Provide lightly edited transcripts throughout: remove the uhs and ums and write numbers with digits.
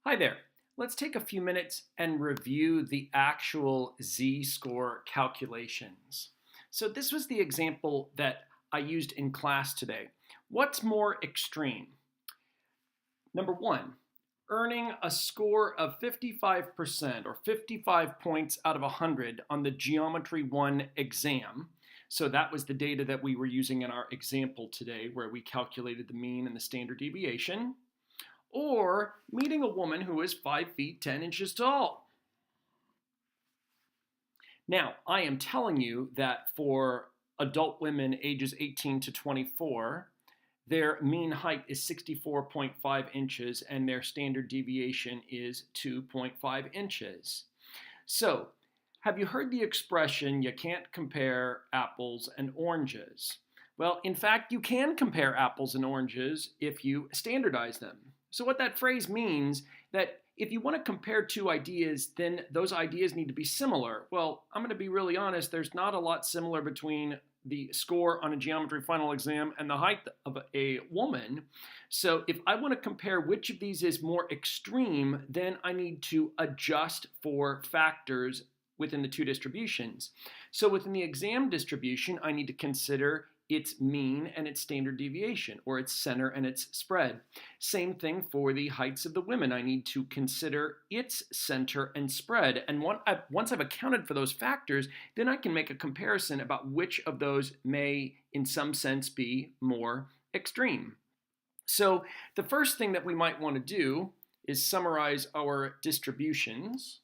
Hi there. Let's take a few minutes and review the actual z-score calculations. So this was the example that I used in class today. What's more extreme? Number one, earning a score of 55% or 55 points out of 100 on the Geometry 1 exam. So that was the data that we were using in our example today where we calculated the mean and the standard deviation. Or meeting a woman who is 5 feet 10 inches tall. Now, I am telling you that for adult women ages 18 to 24, their mean height is 64.5 inches and their standard deviation is 2.5 inches. So, have you heard the expression, you can't compare apples and oranges? Well, in fact, you can compare apples and oranges if you standardize them. So what that phrase means that if you want to compare two ideas, then those ideas need to be similar. Well, I'm going to be really honest, there's not a lot similar between the score on a geometry final exam and the height of a woman. So if I want to compare which of these is more extreme, then I need to adjust for factors within the two distributions. So within the exam distribution, I need to consider its mean and its standard deviation, or its center and its spread. Same thing for the heights of the women. I need to consider its center and spread. And once I've accounted for those factors, then I can make a comparison about which of those may, in some sense, be more extreme. So the first thing that we might want to do is summarize our distributions.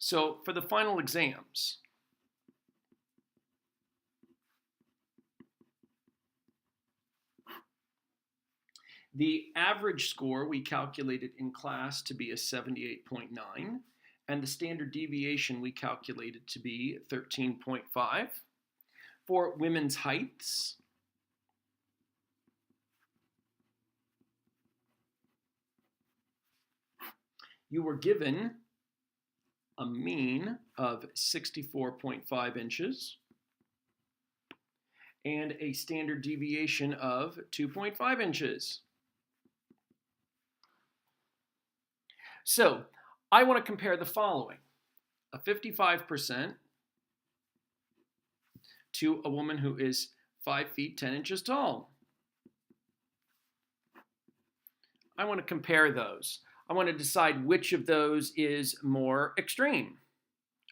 So for the final exams, the average score we calculated in class to be a 78.9, and the standard deviation we calculated to be 13.5. For women's heights, you were given a mean of 64.5 inches and a standard deviation of 2.5 inches. So I want to compare the following: a 55% to a woman who is 5 feet 10 inches tall. I want to compare those. I want to decide which of those is more extreme.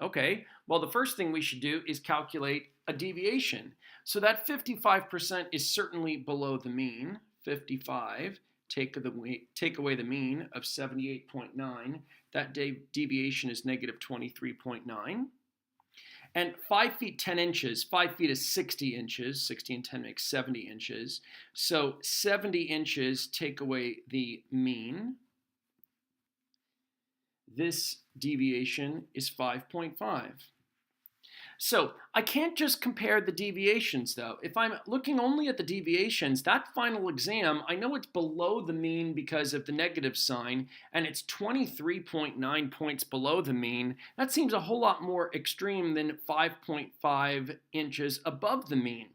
Okay, well, the first thing we should do is calculate a deviation. So that 55% is certainly below the mean. 55, take away the mean of 78.9. That deviation is negative 23.9. And 5 feet 10 inches, 5 feet is 60 inches. 60 and 10 makes 70 inches. So 70 inches, take away the mean. This deviation is 5.5. So I can't just compare the deviations though. If I'm looking only at the deviations, that final exam, I know it's below the mean because of the negative sign, and it's 23.9 points below the mean. That seems a whole lot more extreme than 5.5 inches above the mean.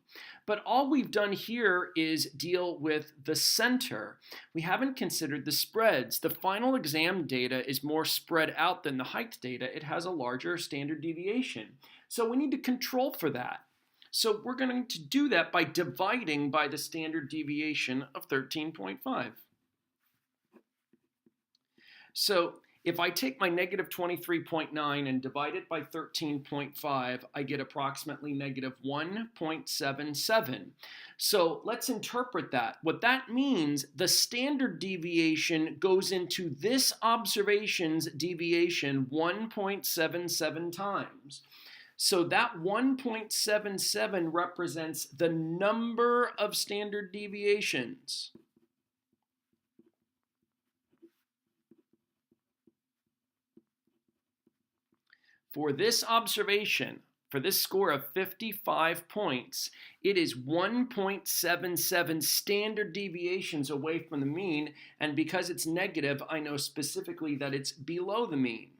But all we've done here is deal with the center. We haven't considered the spreads. The final exam data is more spread out than the height data. It has a larger standard deviation. So we need to control for that. So we're going to do that by dividing by the standard deviation of 13.5. So if I take my negative 23.9 and divide it by 13.5, I get approximately negative 1.77. So let's interpret that. What that means, the standard deviation goes into this observation's deviation 1.77 times. So that 1.77 represents the number of standard deviations. For this observation, for this score of 55 points, it is 1.77 standard deviations away from the mean, and because it's negative, I know specifically that it's below the mean.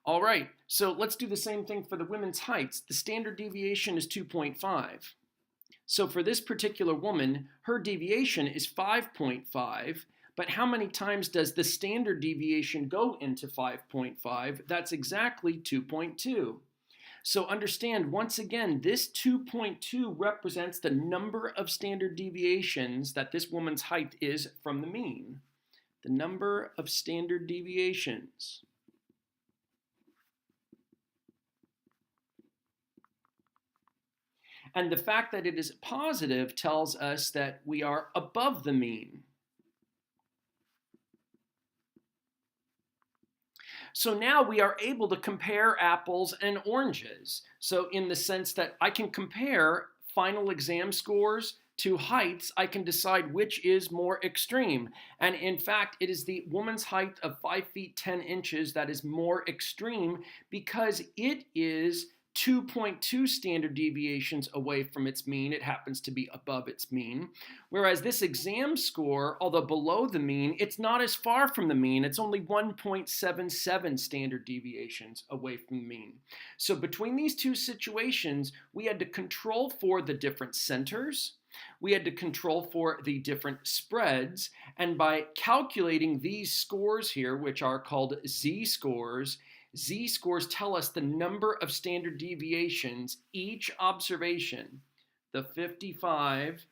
All right, so let's do the same thing for the women's heights. The standard deviation is 2.5. So for this particular woman, her deviation is 5.5, but how many times does the standard deviation go into 5.5? That's exactly 2.2. So understand, once again, this 2.2 represents the number of standard deviations that this woman's height is from the mean. The number of standard deviations. And the fact that it is positive tells us that we are above the mean. So now we are able to compare apples and oranges. So in the sense that I can compare final exam scores to heights, I can decide which is more extreme. And in fact, it is the woman's height of 5 feet 10 inches that is more extreme because it is 2.2 standard deviations away from its mean. It happens to be above its mean. Whereas this exam score, although below the mean, it's not as far from the mean. It's only 1.77 standard deviations away from the mean. So between these two situations, we had to control for the different centers. We had to control for the different spreads. And by calculating these scores here, which are called z-scores, z-scores tell us the number of standard deviations each observation, the 55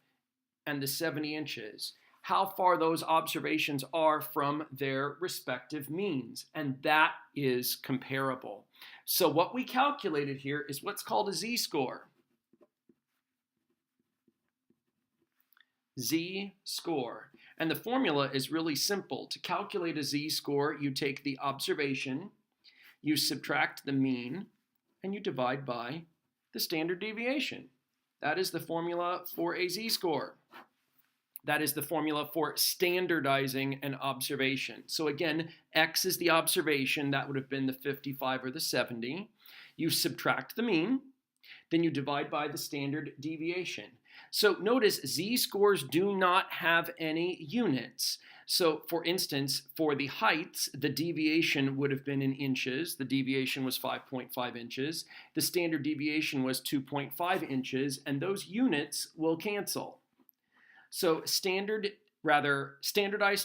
and the 70 inches, how far those observations are from their respective means. And that is comparable. So what we calculated here is what's called a z-score. Z-score. And the formula is really simple. To calculate a z-score, you take the observation, you subtract the mean, and you divide by the standard deviation. That is the formula for a z-score. That is the formula for standardizing an observation. So again, x is the observation. That would have been the 55 or the 70. You subtract the mean, then you divide by the standard deviation. So notice z-scores do not have any units. So for instance, for the heights, the deviation would have been in inches. The deviation was 5.5 inches. The standard deviation was 2.5 inches, and those units will cancel. So standardized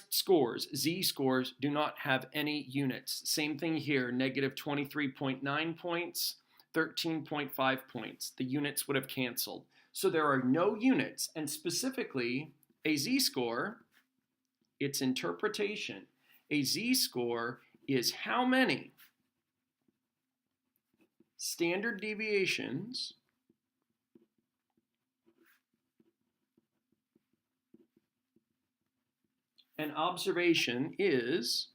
scores, z-scores, do not have any units. Same thing here, negative 23.9 points, 13.5 points. The units would have canceled. So there are no units, and specifically a z-score, its interpretation. A z-score is how many standard deviations an observation is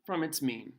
from its mean.